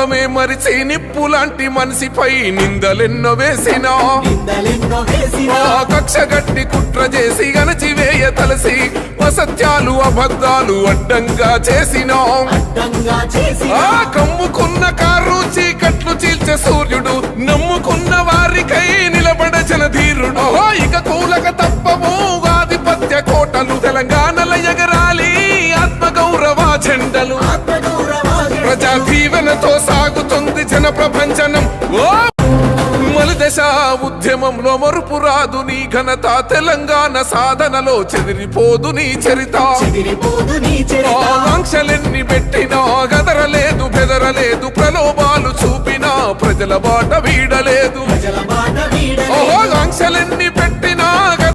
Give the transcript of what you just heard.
త్యాగమే మరిచి నిప్పు లాంటి మనిషిపై నిందలెన్నో వేసినా కక్ష గట్టి కుట్ర చేసి గణచివేయ తలసి అసత్యాలు అబద్ధాలు అడ్డంగా చేసినా కమ్ముకున్న కారు చీకట్లు చీల్చే సూర్యుడు నమ్ముకున్న వారికై నిలబడచన ధీరుడు ఇక కూలక తప్పము ఆధిపత్య కోటలు తెలంగాణల ఎగరాలి ఆత్మగౌరవ జెండలు ప్రజా దీవెనతో సాగుతుంది జన ప్రపంచనం మలిదశ ఉద్యమంలో మరుపు రాదు నీ ఘనత తెలంగాణ సాధనలో చెదిరిపోదు నీ చరిత ఆంక్షలెన్ని పెట్టినా గదరలేదు బెదరలేదు ప్రలోభాలు చూపినా ప్రజల బాట వీడలేదు ఆంక్షలెన్ని